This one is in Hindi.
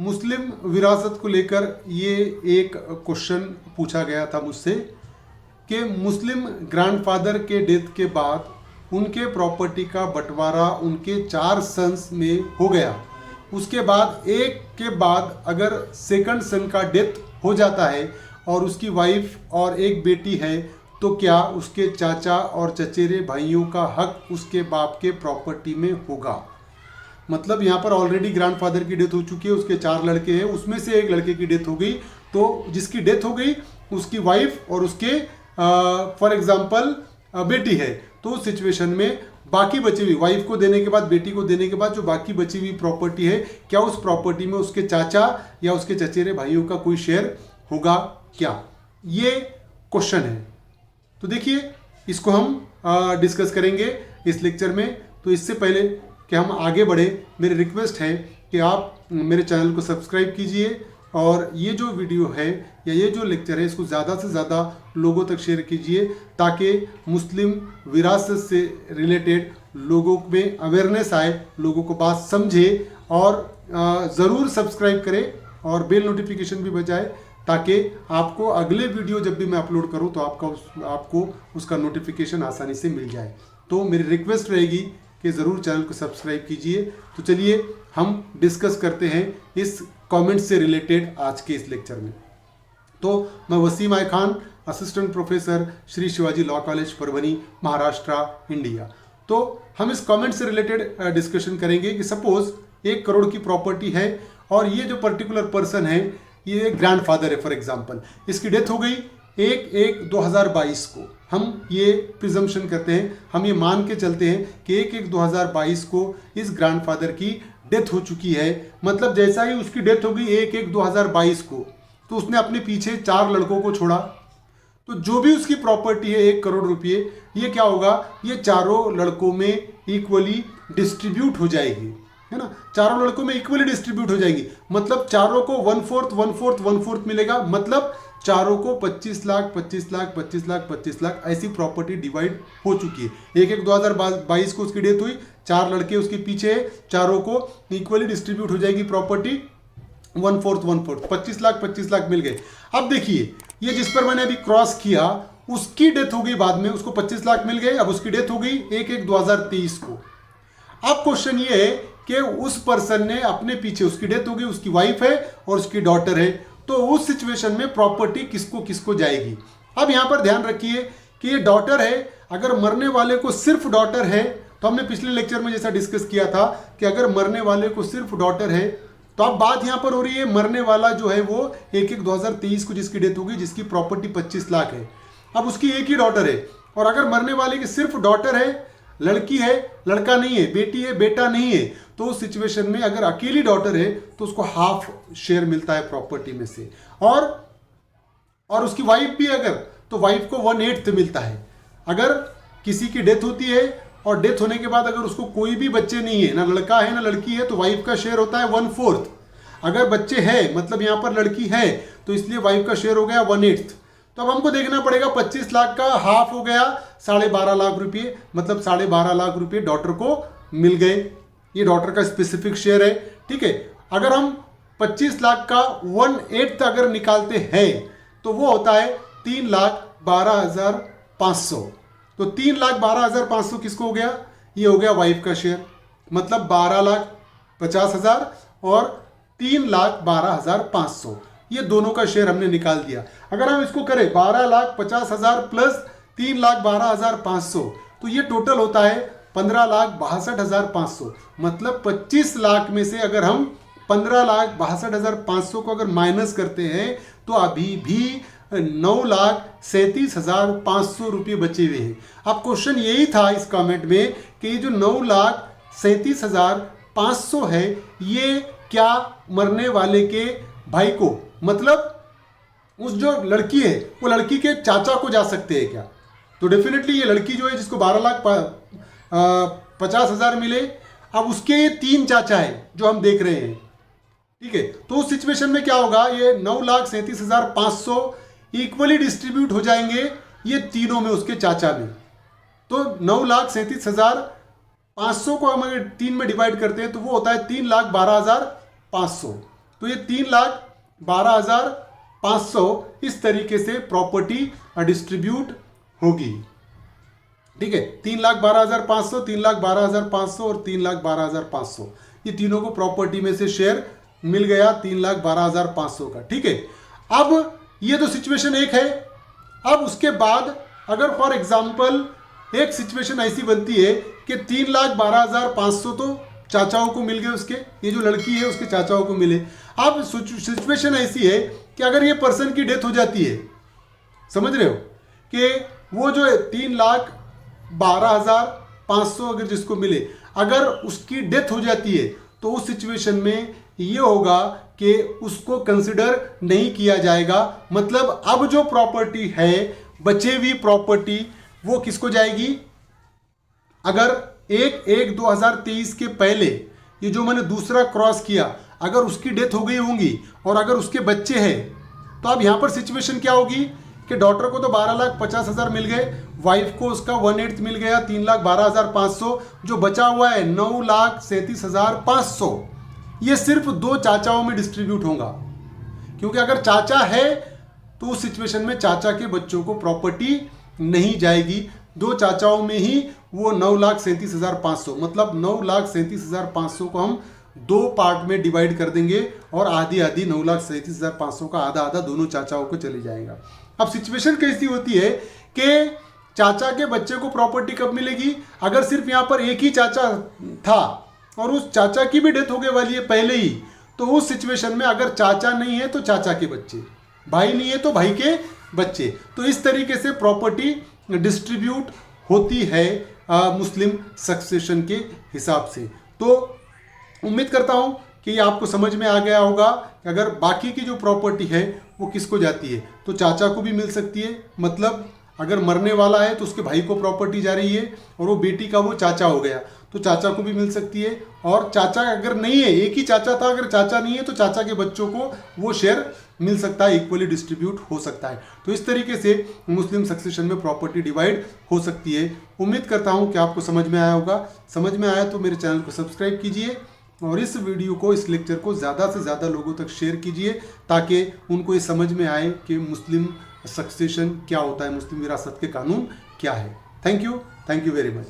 मुस्लिम विरासत को लेकर ये एक क्वेश्चन पूछा गया था मुझसे कि मुस्लिम ग्रैंडफादर के डेथ के बाद उनके प्रॉपर्टी का बंटवारा उनके 4 सन्स में हो गया। उसके बाद एक के बाद अगर सेकंड सन का डेथ हो जाता है और उसकी वाइफ और एक बेटी है तो क्या उसके चाचा और चचेरे भाइयों का हक उसके बाप के प्रॉपर्टी में होगा। मतलब यहाँ पर ऑलरेडी ग्रैंडफादर की डेथ हो चुकी है, उसके 4 लड़के हैं, उसमें से एक लड़के की डेथ हो गई, तो जिसकी डेथ हो गई उसकी वाइफ और उसके फॉर एग्जांपल बेटी है, तो उस सिचुएशन में बाकी बची हुई वाइफ को देने के बाद, बेटी को देने के बाद जो बाकी बची हुई प्रॉपर्टी है, क्या उस प्रॉपर्टी में उसके चाचा या उसके चचेरे भाइयों का कोई शेयर होगा क्या, ये क्वेश्चन है। तो देखिए इसको हम डिस्कस करेंगे इस लेक्चर में। तो इससे पहले कि हम आगे बढ़े, मेरी रिक्वेस्ट है कि आप मेरे चैनल को सब्सक्राइब कीजिए और ये जो वीडियो है या ये जो लेक्चर है इसको ज़्यादा से ज़्यादा लोगों तक शेयर कीजिए ताकि मुस्लिम विरासत से रिलेटेड लोगों में अवेयरनेस आए, लोगों को बात समझे और ज़रूर सब्सक्राइब करें और बेल नोटिफिकेशन भी बजाए ताकि आपको अगले वीडियो जब भी मैं अपलोड करूं तो आपको उसका नोटिफिकेशन आसानी से मिल जाए। तो मेरी रिक्वेस्ट रहेगी कि ज़रूर चैनल को सब्सक्राइब कीजिए। तो चलिए हम डिस्कस करते हैं इस कमेंट से रिलेटेड आज के इस लेक्चर में। तो मैं Wasim I Khan, assistant professor, Shri Shivaji law college Parbhani, Maharashtra, India. तो हम इस कमेंट से रिलेटेड डिस्कशन करेंगे कि सपोज 1 करोड़ की प्रॉपर्टी है और ये जो पर्टिकुलर पर्सन है ये ग्रैंडफादर है, फॉर एग्जांपल इसकी डेथ हो गई 1/1/2022 को। हम ये प्रिजम्पशन करते हैं, हम ये मान के चलते हैं कि 1/1/2022 को इस ग्रैंडफादर की डेथ हो चुकी है। मतलब जैसा ही उसकी डेथ हो गई 1/1/2022 को, तो उसने अपने पीछे 4 लड़कों को छोड़ा। तो जो भी उसकी प्रॉपर्टी है 1 करोड़ रुपये, ये क्या होगा, ये चारों लड़कों में इक्वली डिस्ट्रीब्यूट हो जाएगी, है ना। चारों लड़कों में इक्वली डिस्ट्रीब्यूट हो जाएगी, मतलब चारों को 1/4 1/4 1/4 मिलेगा। मतलब चारों को 25 लाख 25 लाख 25 लाख 25 लाख ऐसी प्रॉपर्टी डिवाइड हो चुकी है। 1/1/2022 को उसकी डेथ हुई, 4 लड़के उसके पीछे है, चारों को इक्वली डिस्ट्रीब्यूट हो जाएगी प्रॉपर्टी 1/4 1/4 25 लाख मिल गए। अब देखिए ये जिस पर मैंने अभी क्रॉस किया उसकी डेथ हो गई बाद में, उसको 25 लाख मिल गए। अब उसकी डेथ हो गई 1/1/2023 को। अब क्वेश्चन ये है कि उस पर्सन ने अपने पीछे, उसकी डेथ हो गई, उसकी वाइफ है और उसकी डॉटर है, तो उस सिचुएशन में प्रॉपर्टी किसको किसको जाएगी। अब यहां पर ध्यान रखिए कि ये डॉटर है, अगर मरने वाले को सिर्फ डॉटर है, तो हमने पिछले लेक्चर में जैसा डिस्कस किया था कि अगर मरने वाले को सिर्फ डॉटर है तो अब बात यहां पर हो रही है मरने वाला जो है वो 1/1/2023 को जिसकी डेथ होगी, जिसकी प्रॉपर्टी 25 लाख है। अब उसकी एक ही डॉटर है और अगर मरने वाले की सिर्फ डॉटर है, लड़की है, लड़का नहीं है, बेटी है, बेटा नहीं है, तो उस सिचुएशन में अगर अकेली डॉटर है तो उसको हाफ शेयर मिलता है प्रॉपर्टी में से, और उसकी वाइफ भी अगर, तो वाइफ को 1/8 मिलता है। अगर किसी की डेथ होती है और डेथ होने के बाद अगर उसको कोई भी बच्चे नहीं है, ना लड़का है ना लड़की है, तो वाइफ का शेयर होता है 1/4। अगर बच्चे हैं, मतलब यहां पर लड़की है, तो इसलिए वाइफ का शेयर हो गया 1/8। तो अब हमको देखना पड़ेगा 25 लाख का हाफ हो गया 12.5 लाख रुपये, मतलब 12.5 लाख रुपये डॉटर को मिल गए। ये डॉटर का स्पेसिफिक शेयर है, ठीक है। अगर हम 25 लाख का 1/8 अगर निकालते हैं तो वो होता है 3,12,500। तो 3,12,500 किसको हो गया, ये हो गया वाइफ का शेयर, मतलब 12,50,000 और 3,12,500, ये दोनों का शेयर हमने निकाल दिया। अगर हम इसको करें 12,50,000 प्लस 3,12,500, तो ये टोटल होता है 15,62,500। मतलब 25 लाख में से अगर हम 15,62,500 को अगर माइनस करते हैं तो अभी भी 9,37,500 रुपये बचे हुए हैं। अब क्वेश्चन यही था इस कमेंट में कि ये जो 9,37,500 है, ये क्या मरने वाले के भाई को, मतलब उस जो लड़की है वो लड़की के चाचा को जा सकते हैं क्या। तो डेफिनेटली ये लड़की जो है जिसको 12,50,000 मिले, अब उसके ये 3 चाचा है जो हम देख रहे हैं, ठीक है। तो उस सिचुएशन में क्या होगा, ये 9,37,500 इक्वली डिस्ट्रीब्यूट हो जाएंगे ये तीनों में, उसके चाचा में। तो 9,37,500 को हम अगर 3 में डिवाइड करते हैं तो वो होता है 3,12,500। तो ये 3,12,500 इस तरीके से प्रॉपर्टी डिस्ट्रीब्यूट होगी। ठीक है, 3,12,500, 3,12,500 और 3,12,500, ये तीनों को प्रॉपर्टी में से शेयर मिल गया 3,12,500 का। ठीक है, अब ये तो सिचुएशन एक है। अब उसके बाद अगर फॉर एग्जांपल एक सिचुएशन ऐसी बनती है कि 3,12,500 तो चाचाओं को मिल गए, उसके ये जो लड़की है उसके चाचाओं को मिले। अब सिचुएशन ऐसी है कि अगर ये पर्सन की डेथ हो जाती है, समझ रहे हो, कि वो जो 3,12,500 अगर जिसको मिले, अगर उसकी डेथ हो जाती है तो उस सिचुएशन में ये होगा कि उसको कंसिडर नहीं किया जाएगा। मतलब अब जो प्रॉपर्टी है, बचे हुई प्रॉपर्टी, वो किसको जाएगी? अगर 1/1/2023 के पहले ये जो मैंने दूसरा क्रॉस किया, अगर उसकी डेथ हो गई होंगी और अगर उसके बच्चे हैं, तो अब यहां पर सिचुएशन क्या होगी कि डॉटर को तो 12,50,000 मिल गए, वाइफ को उसका 1/8 मिल गया 3,12,500, जो बचा हुआ है 9,37,500, ये सिर्फ 2 चाचाओं में डिस्ट्रीब्यूट होगा। क्योंकि अगर चाचा है तो उस सिचुएशन में चाचा के बच्चों को प्रॉपर्टी नहीं जाएगी। 2 चाचाओं में ही वो 9,37,500, मतलब 9,37,500 को हम 2 पार्ट में डिवाइड कर देंगे और आधी आधी 9,37,500 का आधा आधा दोनों चाचाओं को चले जाएगा। अब सिचुएशन कैसी होती है कि चाचा के बच्चे को प्रॉपर्टी कब मिलेगी? अगर सिर्फ यहाँ पर एक ही चाचा था और उस चाचा की भी डेथ होने वाली है पहले ही, तो उस सिचुएशन में अगर चाचा नहीं है तो चाचा के बच्चे, भाई नहीं है तो भाई के बच्चे। तो इस तरीके से प्रॉपर्टी डिस्ट्रीब्यूट होती है मुस्लिम सक्सेशन के हिसाब से। तो उम्मीद करता हूं कि ये आपको समझ में आ गया होगा कि अगर बाकी की जो प्रॉपर्टी है वो किसको जाती है, तो चाचा को भी मिल सकती है। मतलब अगर मरने वाला है तो उसके भाई को प्रॉपर्टी जा रही है और वो बेटी का वो चाचा हो गया तो चाचा को भी मिल सकती है। और चाचा अगर नहीं है, एक ही चाचा था, अगर चाचा नहीं है तो चाचा के बच्चों को वो शेयर मिल सकता है, इक्वली डिस्ट्रीब्यूट हो सकता है। तो इस तरीके से मुस्लिम सक्सेशन में प्रॉपर्टी डिवाइड हो सकती है। उम्मीद करता हूं कि आपको समझ में आया होगा। समझ में आया तो मेरे चैनल को सब्सक्राइब कीजिए और इस वीडियो को, इस लेक्चर को ज़्यादा से ज़्यादा लोगों तक शेयर कीजिए ताकि उनको ये समझ में आए कि मुस्लिम सक्सेशन क्या होता है, मुस्लिम विरासत के कानून क्या है। Thank you very much.